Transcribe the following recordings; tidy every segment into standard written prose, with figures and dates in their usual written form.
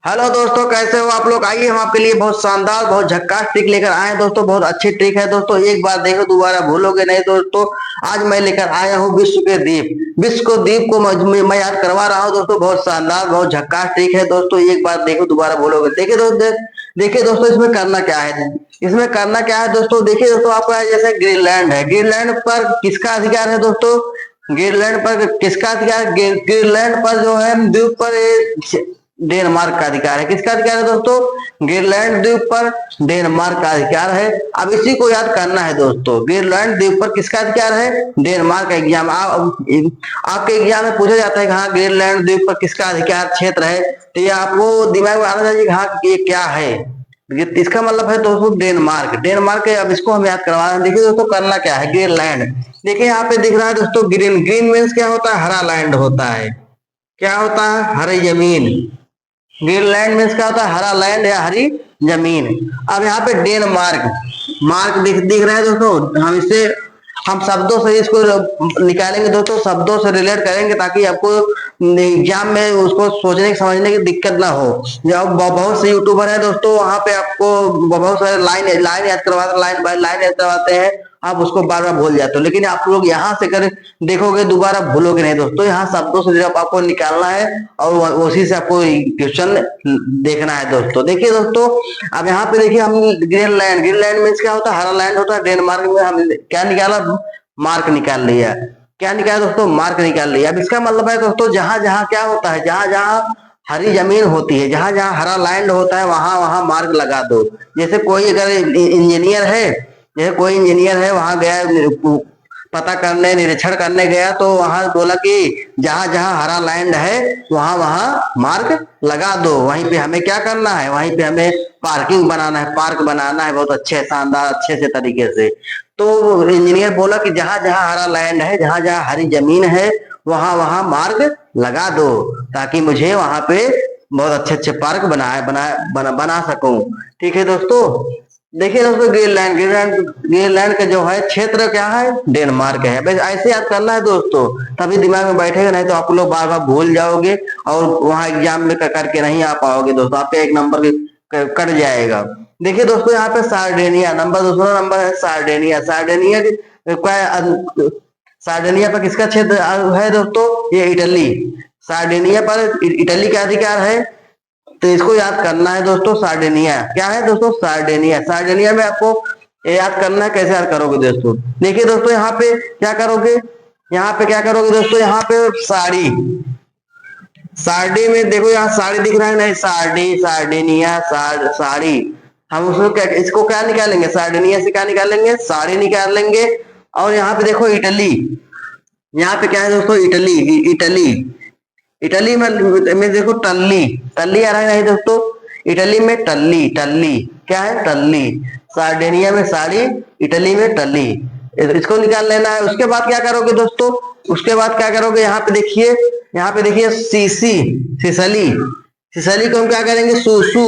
Hello दोस्तों, कैसे हो आप लोग। आइए हम आपके लिए बहुत शानदार बहुत झक्कास ट्रिक लेकर आए हैं दोस्तों। बहुत अच्छी ट्रिक है दोस्तों, एक बार देखो दोबारा भूलोगे नहीं दोस्तों। आज मैं लेकर आया हूँ विश्व के द्वीप। विश्व को द्वीप को मैं याद करवा रहा हूँ दोस्तों। बहुत शानदार बहुत झक्कास ट्रिक है दोस्तों, एक बार देखो दोबारा भूलोगे। देखिए दोस्तों, देखिए दोस्तों इसमें करना क्या है। इसमें करना क्या है दोस्तों, देखिए दोस्तों आपका जैसे ग्रीनलैंड है। ग्रीनलैंड पर किसका अधिकार है दोस्तों। ग्रीनलैंड पर किसका अधिकार, ग्रीनलैंड पर जो है द्वीप पर डेनमार्क का अधिकार है। किसका अधिकार है दोस्तों, ग्रीनलैंड द्वीप पर डेनमार्क का अधिकार है। अब इसी को याद करना है दोस्तों, ग्रीनलैंड द्वीप पर किसका अधिकार है, डेनमार्क का। एग्जाम आपके एग्जाम में पूछा जाता है कि हाँ ग्रीनलैंड द्वीप पर किसका अधिकार क्षेत्र है, तो ये आपको दिमाग में आना चाहिए कि हाँ ये क्या है। इसका मतलब है दोस्तों डेनमार्क। डेनमार्क है, अब इसको हम याद करवा रहे हैं। देखिए दोस्तों करना क्या है, ग्रीनलैंड। देखिए यहाँ पे दिख रहा है दोस्तों ग्रीन। ग्रीन मीन्स क्या होता है, हरा लैंड होता है। क्या होता है, हरी जमीन। ग्रीनलैंड में इसका होता है हरा लैंड या हरी जमीन। अब यहाँ पे डेनमार्क मार्क दिख रहा है दोस्तों। हम शब्दों से इसको निकालेंगे दोस्तों, शब्दों से रिलेट करेंगे ताकि आपको एग्जाम में उसको सोचने समझने की दिक्कत ना हो। जब बहुत से यूट्यूबर है दोस्तों, वहां पे आपको बहुत सारे लाइन लाइन याद करवाते, लाइन बाय लाइन याद करवाते हैं। आप उसको बार बार भूल जाते हो, लेकिन आप लोग यहाँ से कर देखोगे दोबारा भूलोगे नहीं दोस्तों। यहाँ शब्दों से जब आपको निकालना है और उसी से आपको क्वेश्चन देखना है दोस्तों। देखिए दोस्तों, अब यहाँ पे देखिए हम ग्रीनलैंड। ग्रीनलैंड में क्या होता है, हरा लैंड होता है। डेनमार्क में हम क्या निकाला, मार्क निकाल लिया। क्या निकाला दोस्तों, मार्क निकाल लिया। अब इसका मतलब है दोस्तों जहां जहां क्या होता है, जहां जहां हरी जमीन होती है, जहां जहां हरा लैंड होता है, वहां वहां मार्क लगा दो। जैसे कोई अगर इंजीनियर है, जैसे कोई इंजीनियर है वहां गया पता करने, निरीक्षण करने गया, तो वहां बोला कि जहां जहां हरा लैंड है वहां वहां मार्क लगा दो। वहीं पे हमें क्या करना है, वहीं पे हमें पार्किंग बनाना है, पार्क बनाना है बहुत अच्छे शानदार अच्छे से तरीके से। तो इंजीनियर बोला कि जहां जहां हरा लैंड है, जहां जहां हरी जमीन है, वहां वहां मार्क लगा दो, ताकि मुझे वहां पे बहुत अच्छे अच्छे पार्क बना सकूं। ठीक है दोस्तों। देखिए दोस्तों ग्रीनलैंड, ग्रीनलैंड का जो है क्षेत्र क्या है, डेनमार्क है। बस ऐसे याद करना है दोस्तों, तभी दिमाग में बैठेगा, नहीं तो आप लोग बार बार भूल जाओगे और वहां एग्जाम में करके नहीं आ पाओगे दोस्तों। आपके एक नंबर कट जाएगा। देखिए दोस्तों यहाँ पे सार्डिनिया नंबर, दूसरा नंबर है सार्डिनिया। सार्डिनिया पर किसका क्षेत्र है दोस्तों, ये इटली। सार्डिनिया पर इटली का अधिकार है। तो इसको याद करना है दोस्तों, सार्डिनिया क्या है दोस्तों, सार्डिनिया। सार्डिनिया में आपको ये याद करना है। कैसे याद करोगे दोस्तों, देखिए दोस्तों यहाँ पे क्या करोगे, यहाँ पे क्या करोगे दोस्तों, यहाँ पे साड़ी। साड़ी में देखो यहाँ साड़ी दिख रहा है, नहीं साड़ी सार्डिनिया साड़ी। हम उसको क्या, इसको क्या निकालेंगे, सार्डिनिया से क्या निकालेंगे, साड़ी निकाल लेंगे। और यहाँ पे देखो इटली, यहाँ पे क्या है दोस्तों, इटली। इटली इटली में देखो टल्ली। टल्ली आ रहा है नहीं दोस्तों, इटली में टल्ली। टल्ली क्या है, टल्ली। सार्डिनिया में साड़ी, इटली में टल्ली। इसको निकाल लेना है। उसके बाद क्या करोगे दोस्तों, उसके बाद क्या करोगे, यहाँ पे देखिए, यहाँ पे देखिए सीसी, सिसली। सिसली को हम क्या करेंगे, सूसू।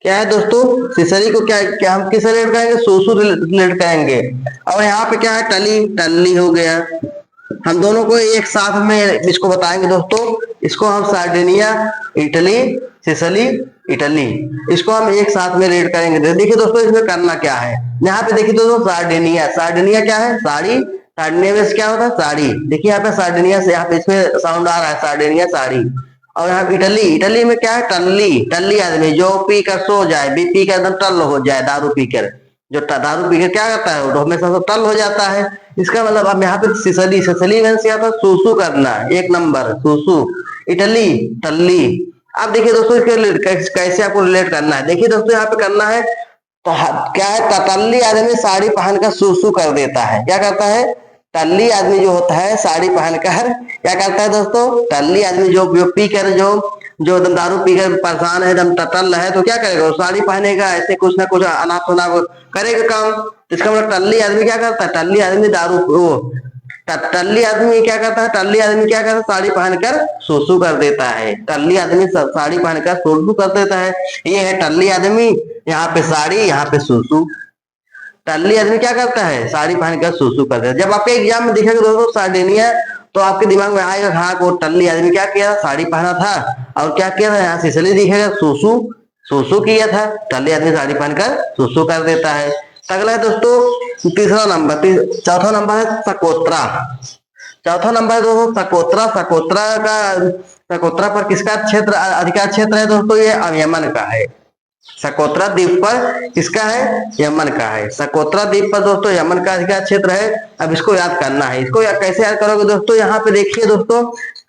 क्या है दोस्तों, सिसली को क्या क्या हम किस रिलेट करेंगे, सूसू रिलेट करेंगे। और यहाँ पे क्या है, टली। टल्ली हो गया। हम दोनों को एक साथ में इसको बताएंगे दोस्तों। इसको हम सार्डिनिया, इटली, सिसली, इटली, इसको हम एक साथ में रीड करेंगे। देखिए दोस्तों इसमें करना क्या है, यहाँ पे देखिए दोस्तों सार्डिनिया। सार्डिनिया क्या है, साड़ी। सार्डिनिया में क्या होता है, साड़ी। देखिए यहाँ पे सार्डिनिया से, यहाँ पे इसमें साउंड आ रहा है, सार्डिनिया साड़ी। और यहाँ इटली, इटली में क्या है, टल्ली। टल्ली आदमी जो पी कर सो जाए, पी कर एकदम टल्ल हो जाए, दारू पीकर। जो दारू पीकर क्या करता है, वो हमेशा सब टल्ल हो जाता है। इसका मतलब अब यहाँ पे सिसली। सिसली मीन्स यहाँ पर सूसू करना, एक नंबर सूसू। इटली, टल्ली। अब देखिए दोस्तों इसके कैसे आपको रिलेट करना है। देखिए दोस्तों यहाँ पे करना है, तो क्या है, टल्ली आदमी साड़ी पहनकर सूसू कर देता है। क्या करता है, टल्ली आदमी जो होता है साड़ी पहनकर क्या करता है दोस्तों, टल्ली आदमी जो पी कर जो एकदम दारू पीकर परेशान है, एकदम टल है, तो क्या करेगा, साड़ी पहनेगा, ऐसे कुछ ना कुछ अनाप शनाप करेगा काम। तो इसका मतलब टल्ली आदमी क्या करता है, टल्ली आदमी दारू वो टल्ली आदमी क्या करता है, टल्ली आदमी क्या करता है, साड़ी पहनकर सूसू कर देता है। टल्ली आदमी साड़ी पहनकर सूसू कर देता है। ये है टल्ली आदमी, यहाँ पे साड़ी, यहाँ पे सूसू। टल्ली आदमी क्या करता है, साड़ी पहनकर सूसू करता है। जब आपके एग्जाम में दिखेगा दोस्तों सार्डिनिया, तो आपके दिमाग में आएगा हाँ वो टल्ली आदमी क्या किया, साड़ी पहना था और क्या किया था, यहाँ सिसली दिखेगा, सुसु सुसु किया था। टल्ली आदमी साड़ी पहनकर सुसु कर देता है। तो अगला है दोस्तों तीसरा नंबर, चौथा नंबर है सकोत्रा। चौथा नंबर है दोस्तों सकोत्रा। सकोत्रा पर किसका क्षेत्र अधिकार क्षेत्र है दोस्तों, ये यमन का है। सकोत्रा द्वीप पर किसका है, यमन का है। सकोत्रा द्वीप पर दोस्तों यमन का अधिकार क्षेत्र है। अब इसको याद करना है। इसको कैसे याद करोगे दोस्तों, यहाँ पे देखिए दोस्तों,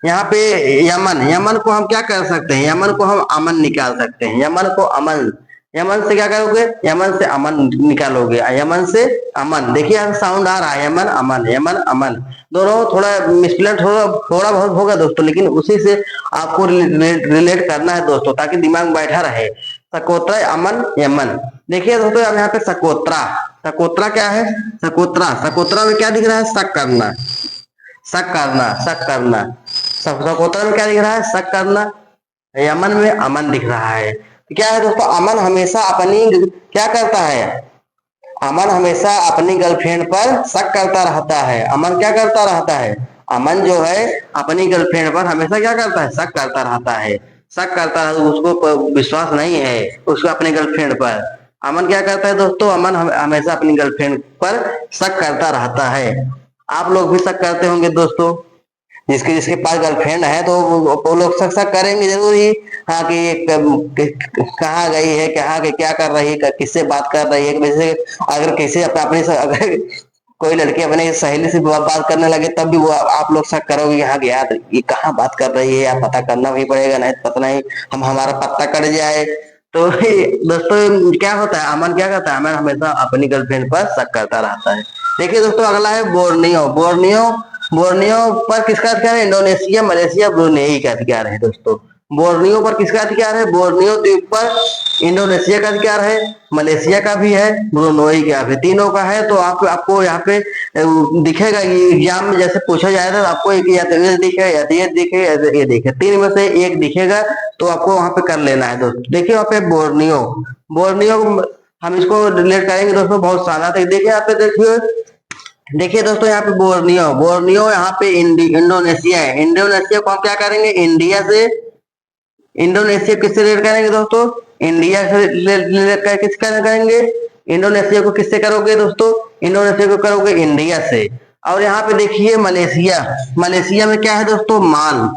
यहाँ पे यमन, यमन को हम क्या कर सकते हैं, यमन को हम अमन निकाल सकते हैं। यमन को अमन, यमन से क्या करोगे, यमन से अमन निकालोगे। यमन से अमन, देखिए यहाँ साउंड आ रहा है, यमन अमन, यमन अमन, दोनों थोड़ा मिसप्लेट थोड़ा बहुत होगा दोस्तों, लेकिन उसी से आपको रिलेट करना है दोस्तों, ताकि दिमाग में बैठा रहे। सकोत्रा अमन यमन। देखिए दोस्तों अब यहाँ पे सकोत्रा, सकोत्रा क्या है, सकोत्रा, सकोत्रा में क्या दिख रहा है, शक करना, शक करना, शक करना। सकोत्रा में क्या दिख रहा है, शक करना। यमन में अमन दिख रहा है। क्या है दोस्तों, अमन हमेशा अपनी क्या करता है, अमन हमेशा अपनी गर्लफ्रेंड पर शक करता रहता है। अमन क्या करता रहता है, अमन जो है अपनी गर्लफ्रेंड पर हमेशा क्या करता है, शक करता रहता है। शक करता है, उसको विश्वास नहीं है उसको अपनी गर्लफ्रेंड पर। अमन क्या करता है दोस्तों, अमन हमेशा अपनी गर्लफ्रेंड पर शक करता रहता है। आप लोग भी शक करते होंगे दोस्तों, जिसके जिसके पास गर्लफ्रेंड है तो वो लोग शक करेंगे जरूर ही। हाँ कि ये कहाँ गई है, कहाँ के क्या कर रही है, किससे बात कर रही है। वैसे अगर किसी अपने अगर कोई लड़की अपने सहेली से बात करने लगे तब भी वो आप लोग शक करोगे, हाँ यार ये कहाँ बात कर रही है, यार पता करना भी पड़ेगा, नहीं पता नहीं हम हमारा पत्ता कट जाए। तो दोस्तों क्या होता है, अमन क्या करता है, अमन हमेशा अपनी गर्लफ्रेंड पर शक करता रहता है। देखिए दोस्तों अगला है बोर्नियो। बोर्नियो, बोर्नियो पर किसका अधिकार है, इंडोनेशिया मलेशिया ब्रुनेई का अधिकार है दोस्तों। बोर्नियो पर किसका अधिकार है, बोर्नियो द्वीप पर इंडोनेशिया का अधिकार है, मलेशिया का भी है, ब्रुनोई का भी, तीनों का है। तो आपको यहाँ पे दिखेगा एग्जाम में जैसे पूछा जाएगा तो आपको एक या तो ये दिखेगा या तो ये दिखेगा या तो ये दिखेगा, तीन में से एक दिखेगा तो आपको वहां पे कर लेना है दोस्तों। देखिए वहां पे बोर्नियो, बोर्नियो हम इसको रिलेट करेंगे दोस्तों बहुत सारा। देखिए यहाँ पे देखिए, देखिए दोस्तों यहाँ पे बोर्नियो, बोर्नियो यहाँ पे इंडोनेशिया है। इंडोनेशिया को हम क्या करेंगे, इंडिया से, इंडोनेशिया किससे रिलेट करेंगे दोस्तों, इंडिया से रिलेट कर किसका करेंगे, इंडोनेशिया को किससे करोगे दोस्तों, इंडोनेशिया को करोगे इंडिया से। और यहाँ पे देखिए मलेशिया, मलेशिया में क्या है दोस्तों, माल,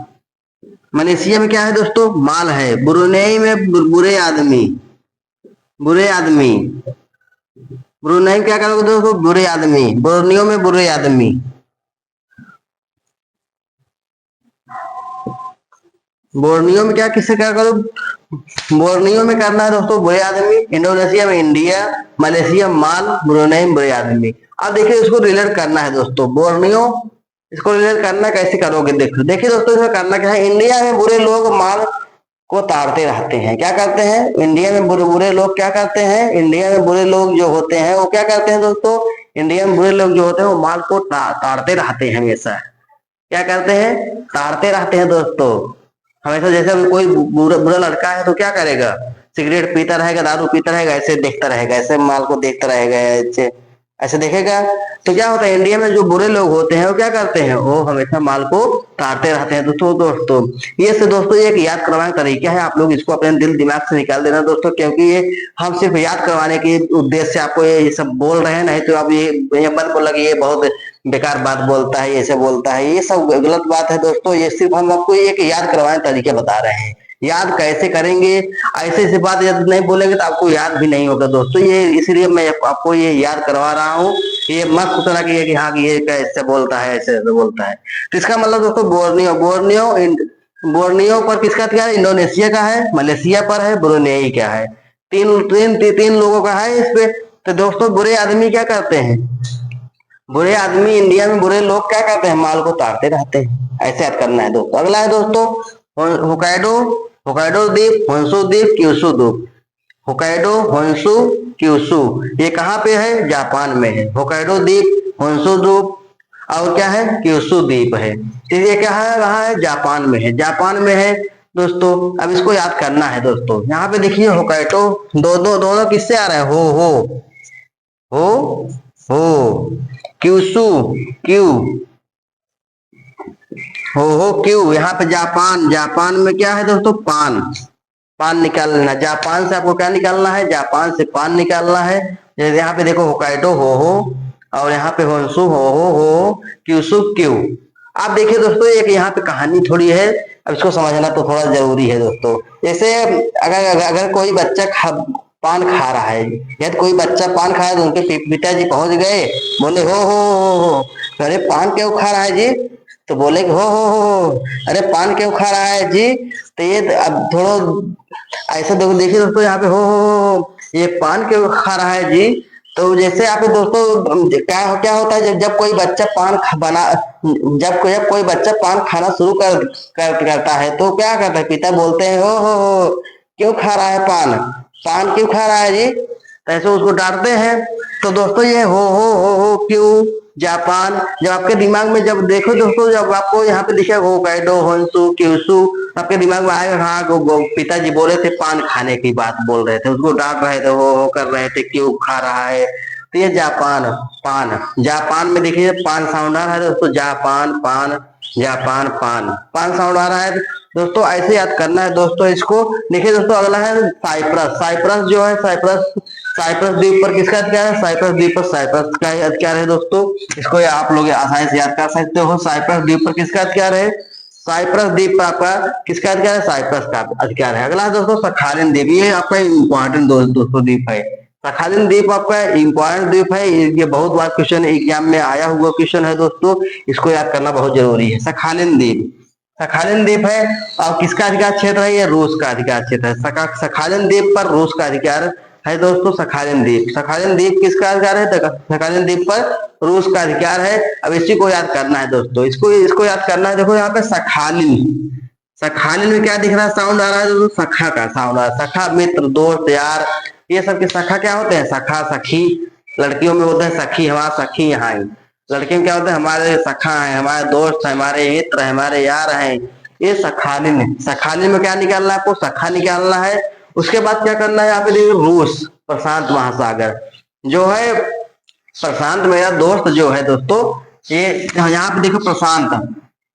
मलेशिया में क्या है दोस्तों, माल है। ब्रुनेई में बुरे आदमी, बुरे आदमी, ब्रुनेई क्या करोगे दोस्तों, बुरे आदमी। बोर्नियो में बुरे आदमी, बोर्नियो में क्या किससे क्या करो, बोर्नियो में करना है दोस्तों बुरे आदमी, इंडोनेशिया में इंडिया, मलेशिया माल, ब्रुनेई में बुरे आदमी। अब देखिए इसको रिलेट करना है दोस्तों, बोर्नियो इसको रिलेट करना कैसे करोगे, देखो देखिए दोस्तों इसमें करना क्या है, इंडिया में बुरे लोग माल को ताड़ते रहते हैं। क्या करते हैं, इंडिया में बुरे बुरे लोग क्या करते हैं, इंडिया में बुरे लोग जो होते हैं वो क्या करते हैं दोस्तों, इंडिया में बुरे लोग जो होते हैं वो माल को ताड़ते रहते हैं हमेशा। क्या करते हैं, ताड़ते रहते हैं दोस्तों हमेशा। जैसे कोई बुरा बुरा लड़का है तो क्या करेगा, सिगरेट पीता रहेगा, दारू पीता रहेगा, ऐसे देखता रहेगा, ऐसे माल को देखता रहेगा, ऐसे ऐसे देखेगा। तो क्या होता है, इंडिया में जो बुरे लोग होते हैं वो क्या करते हैं, वो हमेशा माल को ताड़ते रहते हैं दोस्तों। ये से दोस्तों एक याद करवाने का तरीका है, आप लोग इसको अपने दिल दिमाग से निकाल देना दोस्तों, क्योंकि ये हम सिर्फ याद करवाने के उद्देश्य से आपको ये सब बोल रहे हैं। नहीं तो आप ये मत बोला कि ये बहुत बेकार बात बोलता है, ऐसे बोलता है, ये सब गलत बात है दोस्तों। ये सिर्फ हम आपको एक याद करवाने तरीके बता रहे हैं। याद कैसे करेंगे, ऐसे ऐसी बात यदि नहीं बोलेंगे तो आपको याद भी नहीं होगा दोस्तों। ये इसलिए मैं आपको ये याद करवा रहा हूँ। ये मत सोचना कि हाँ कि ये कैसे बोलता है, ऐसे बोलता है। तो इसका मतलब दोस्तों बोर्नियो, बोर्नियो बोर्नियो पर किसका अधिकार है, इंडोनेशिया का है, मलेशिया पर है, ब्रुनेई का है। तीन लोगों का है इस पे। तो दोस्तों बुरे आदमी क्या करते हैं, बुरे आदमी इंडिया में बुरे लोग क्या करते हैं, माल को ताड़ते रहते हैं। ऐसे याद करना है दोस्तों। अगला है दोस्तों होकाइडो, होकाइडो द्वीप, होन्शु द्वीप, क्यूशु द्वीप। होकाइडो, होन्शु, क्यूशु ये कहाँ पे है, जापान में है। होकाइडो द्वीप, होन्शु द्वीप और क्या है, क्यूशु द्वीप है। तो ये क्या है, कहाँ है, जापान में है, जापान में है दोस्तों। अब इसको याद करना है दोस्तों। यहाँ पे देखिए होकाइडो, दोनों किससे आ रहे हैं, हो क्यूशु, क्यू हो क्यों, यहाँ पे जापान, जापान में क्या है दोस्तों, पान, पान निकालना। जापान से आपको क्या निकालना है, जापान से पान निकालना है। जैसे यहाँ पे देखो होकाइडो हो, और यहाँ पे होन्सु हो, क्यूसु क्यू। आप देखिए दोस्तों, एक यहाँ पे कहानी थोड़ी है, अब इसको समझना तो थोड़ा जरूरी है दोस्तों। जैसे अगर अगर, अगर कोई बच्चा पान खा रहा है, या तो कोई बच्चा पान खा रहा है, तो उनके पिताजी पहुंच गए, बोले हो, अरे पान क्यों खा रहा है जी, तो बोले कि हो, अरे पान क्यों खा रहा है जी। तो ये अब थोड़ा ऐसा देखो, देखिए दोस्तों, यहाँ पे हो, ये पान क्यों खा रहा है जी। तो जैसे आप दोस्तों क्या क्या होता है, जब कोई बच्चा बना, जब कोई बच्चा पान खाना शुरू करता है, तो क्या करता है, पिता बोलते हैं हो, क्यों खा रहा है पान, पान क्यों खा रहा है जी, तो ऐसे उसको डांटते हैं। तो दोस्तों ये हो क्यों, जापान, जब आपके दिमाग में जब देखो दोस्तों, जब आपको यहाँ पे दिखेगा होकाइडो, होन्सु, क्यूसु, आपके दिमाग में आएगा हाँ पिताजी बोले थे पान खाने की बात बोल रहे थे, उसको डांट रहे थे, हो कर रहे थे, क्यों खा रहा है। तो ये जापान, पान, जापान में देखिए पान साउंड आ रहा है दोस्तों, जापान पान, जापान पान, पान साउंड आ रहा है दोस्तों। ऐसे याद करना है दोस्तों इसको। देखिए दोस्तों अगला है साइप्रस, साइप्रस जो है, साइप्रस, साइप्रस द्वीप पर किसका अधिकार है, साइप्रस द्वीप पर साइप्रस का अधिकार है दोस्तों। इसको आप लोग आसानी से याद कर सकते हो, साइप्रस द्वीप पर किसका अधिकार है, साइप्रस द्वीप पर आपका किसका अधिकार है, साइप्रस का अधिकार है। अगला है दोस्तों सखालिन द्वीप, ये आपका इंपॉर्टेंट दोस्तों द्वीप है। सखालिन द्वीप आपका इंपॉर्टेंट द्वीप है, ये बहुत बार क्वेश्चन एग्जाम में आया हुआ क्वेश्चन है दोस्तों, इसको याद करना बहुत जरूरी है। सखालिन द्वीप, सखालिन द्वीप है, और किसका अधिकार क्षेत्र है, ये रूस का अधिकार क्षेत्र है। सखालिन द्वीप पर रूस का अधिकार है दोस्तों, सखालिन द्वीप, सखालिन द्वीप किसका अधिकार है, सखालिन द्वीप पर रूस का अधिकार है। अब इसी को याद करना है दोस्तों, इसको इसको याद करना है। देखो यहाँ पे सखालिन, सखालिन में क्या दिख रहा है, साउंड आ रहा है दोस्तों, सखा का साउंड आ रहा है, सखा मित्र दोस्त यार, ये सब के सखा क्या होते हैं, सखा सखी, लड़कियों में होता है सखी, हमारा सखी यहाँ, लड़के में क्या होता है, हमारे सखा है, हमारे दोस्त है, हमारे मित्र है, हमारे यार हैं, ये सखालिन। सखालिन में क्या निकालना है आपको, सखा निकालना है। उसके बाद क्या करना है, यहाँ पे देखिए रूस, प्रशांत महासागर जो है, प्रशांत मेरा दोस्त जो है दोस्तों, ये यहाँ पे देखो प्रशांत,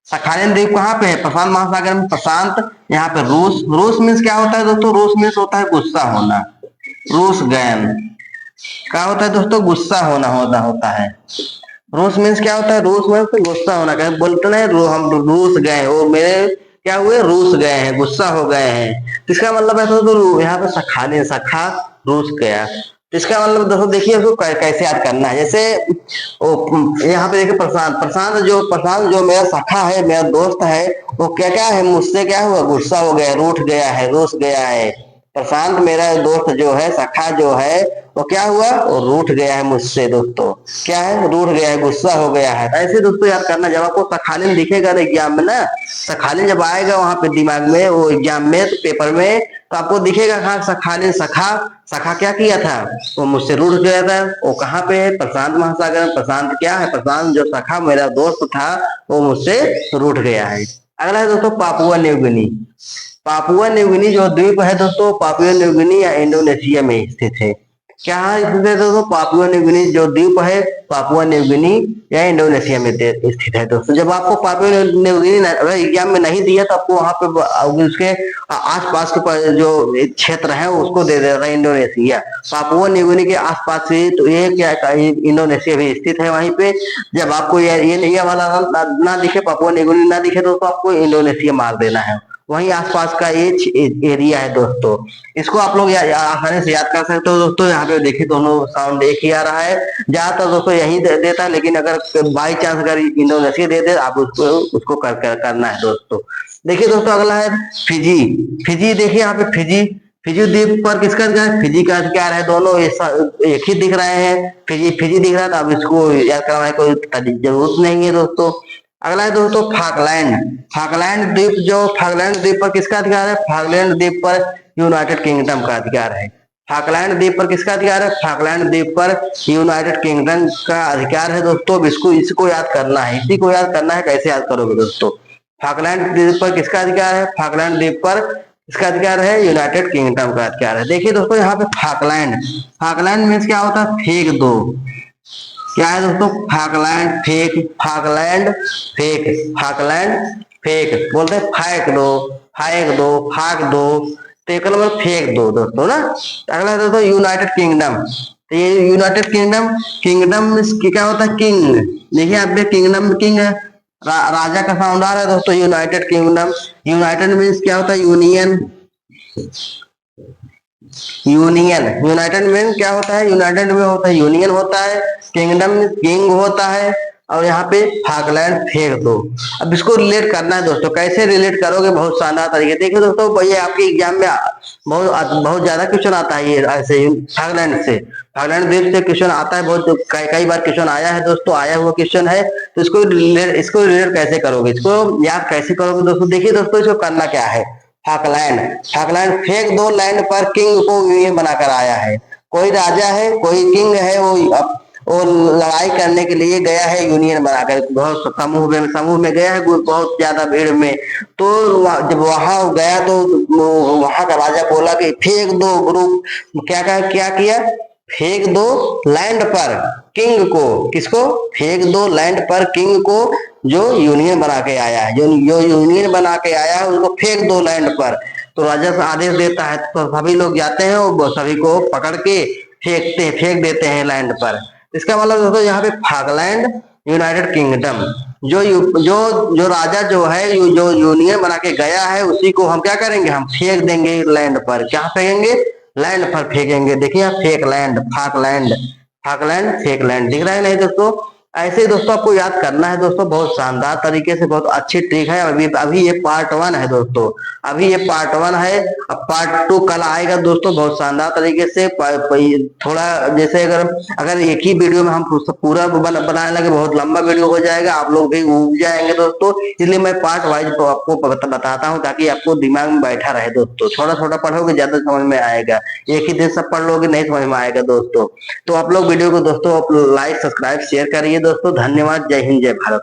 सखालिन द्वीप कहाँ पे है, प्रशांत महासागर में, प्रशांत, यहाँ पे रूस, रूस मीन्स क्या होता है दोस्तों, रूस मीन्स होता है गुस्सा होना, रूस गैन, क्या होता है दोस्तों, गुस्सा होता है। रूस मीन्स क्या होता है, रूस मीन्स गुस्सा होना, कहीं बोलते नहीं हम रूस गए, वो मेरे क्या हुए, रूस गए हैं, गुस्सा हो गए हैं, इसका मतलब है तो यहाँ पे सखालिन, सखा रूस गया, इसका मतलब दोस्तों देखिए उसको कैसे याद करना है। जैसे यहाँ पे देखिए प्रशांत, प्रशांत जो मेरा सखा है, मेरा दोस्त है, वो क्या क्या है, मुझसे क्या हुआ, गुस्सा हो गया, रूठ गया है, रूस गया है। प्रशांत मेरा दोस्त जो है, सखा जो है, वो क्या हुआ, वो रूठ गया है मुझसे दोस्तों, क्या है, रूठ गया है, गुस्सा हो गया है। ऐसे दोस्तों याद करना, जब आपको सखालिन दिखेगा ना एग्जाम में ना, सखालिन जब आएगा वहां पे दिमाग में, वो एग्जाम में तो पेपर में, तो आपको दिखेगा कहाँ सखालिन, सखा, सखा क्या किया था, वो मुझसे रूठ गया था, वो कहाँ पे है, प्रशांत महासागर में। प्रशांत क्या है, प्रशांत जो सखा मेरा दोस्त था, वो मुझसे रूठ गया है। अगला है दोस्तों Papua New Guinea, Papua New Guinea जो द्वीप है दोस्तों, पापुआ न्यू गिनी या इंडोनेशिया में स्थित है। क्या स्थित है दोस्तों, पापुआ न्यू गिनी जो द्वीप है, पापुआ न्यू गिनी या इंडोनेशिया में स्थित है दोस्तों। जब आपको पापुआ न्यू गिनी अगर एग्जाम में नहीं दिया, तो आपको वहां पे उसके आसपास के जो क्षेत्र है उसको दे दे रहा है इंडोनेशिया, पापुआ न्यू गिनी के आसपास से, तो ये क्या इंडोनेशिया भी स्थित है वहीं पे। जब आपको ये वाला ना दिखे, पापुआ न्यू गिनी ना दिखे, तो आपको इंडोनेशिया मार देना है, वहीं आसपास का ये एरिया है दोस्तों। इसको आप लोग आसानी से याद कर सकते हो दोस्तों। यहाँ पे देखिए दोनों साउंड एक ही आ रहा है, ज्यादातर दोस्तों यही देता है, लेकिन अगर बाई चांस अगर इंडोनेशिया दे दे, आप उसको करना है दोस्तों। देखिए दोस्तों अगला है फिजी, फिजी देखिए यहाँ पे फिजी, फिजी द्वीप पर किसका अधिकार है, फिजी का अधिकार है, दोनों एक ही दिख रहे हैं, फिजी फिजी दिख रहा है, तो अब इसको याद करवाने कोई जरूरत नहीं है दोस्तों। अगला है दोस्तों फाकलैंड, फाकलैंड द्वीप जो, फाकलैंड द्वीप पर किसका अधिकार है, फाकलैंड द्वीप पर यूनाइटेड किंगडम का अधिकार है। फाकलैंड द्वीप पर किसका अधिकार है, फाकलैंड द्वीप पर यूनाइटेड किंगडम का अधिकार है दोस्तों। इसको याद करना है, इसी को याद करना है, कैसे याद करोगे दोस्तों, फाकलैंड द्वीप पर किसका अधिकार है, फाकलैंड द्वीप पर किसका अधिकार है, यूनाइटेड किंगडम का अधिकार है। देखिए दोस्तों यहाँ पे फाकलैंड, फाकलैंड मीन्स क्या होता है, फेंक दो, क्या है दोस्तों, Falkland fake, Falkland fake, Falkland fake बोलते हैं फेंक दो, फेंक दो, फाक दो, तो एक मतलब फेंक दो दोस्तों ना। अगला है दोस्तों यूनाइटेड किंगडम। तो ये यूनाइटेड किंगडम, किंगडम क्या होता है, किंग। देखिए आप किंगडम, किंग है, राजा का साउंड आ रहा है दोस्तों, यूनाइटेड किंगडम। यूनाइटेड मीन्स क्या होता है, यूनियन, यूनियन, यूनाइटेड में क्या होता है, यूनाइटेड में होता है यूनियन होता है, किंगडम में किंग होता है, और यहाँ पे फाकलैंड फेंक दो। अब इसको रिलेट करना है दोस्तों, कैसे रिलेट करोगे, बहुत शानदार तरीके। देखिए दोस्तों, ये आपके एग्जाम में बहुत बहुत ज्यादा क्वेश्चन आता है ये ऐसे फाकलैंड से, फाकलैंड द्वीप से क्वेश्चन आता है बहुत, कई बार क्वेश्चन आया है दोस्तों, आया हुआ क्वेश्चन है। तो इसको रिलेट कैसे करोगे, इसको याद कैसे करोगे दोस्तों। देखिए दोस्तों, इसको करना क्या है, फाकलैंड, फाकलैंड फेंक दो लैंड पर किंग को यूनियन बनाकर आया है। कोई राजा है, कोई किंग है, वो लड़ाई करने के लिए गया है यूनियन बनाकर, बहुत समूह में गया है, बहुत ज्यादा भीड़ में। तो जब वहां गया तो वहां का राजा बोला कि फेंक दो ग्रुप, क्या किया, फेंक दो लैंड पर किंग को, किसको, फेंक दो लैंड पर किंग को, जो यूनियन बना के आया है, जो यूनियन बना के आया है उसको फेंक दो लैंड पर। तो राजा से आदेश देता है, तो सभी लोग जाते हैं, वो सभी को पकड़ के फेंक देते हैं लैंड पर। इसका मतलब दोस्तों यहाँ पे फाकलैंड यूनाइटेड किंगडम, जो राजा जो है, जो यूनियन बना के गया है, उसी को हम क्या करेंगे, हम फेंक देंगे लैंड पर। क्या फेंकेंगे, लैंड पर फेंकेंगे। देखिए आप, fake land, Falkland, Falkland fake land, दिख रहा है नहीं दोस्तों। ऐसे ही दोस्तों आपको याद करना है दोस्तों, बहुत शानदार तरीके से, बहुत अच्छी ट्रिक है। अभी ये पार्ट 1 है दोस्तों, अभी ये पार्ट 1 है। अब पार्ट 2 कल आएगा दोस्तों, बहुत शानदार तरीके से। थोड़ा जैसे अगर एक ही वीडियो में हम पूरा बनाने लगे, बहुत लंबा वीडियो हो जाएगा, आप लोग भी उब जाएंगे दोस्तों। इसलिए मैं पार्ट वाइज आपको बताता हूँ, ताकि आपको दिमाग में बैठा रहे दोस्तों। छोटा छोटा पढ़ोगे ज्यादा समझ में आएगा, एक ही दिन सब पढ़ लोगे नहीं समझ में आएगा दोस्तों। तो आप लोग वीडियो को दोस्तों लाइक, सब्सक्राइब, शेयर करिए दोस्तों। धन्यवाद, जय हिंद, जय भारत।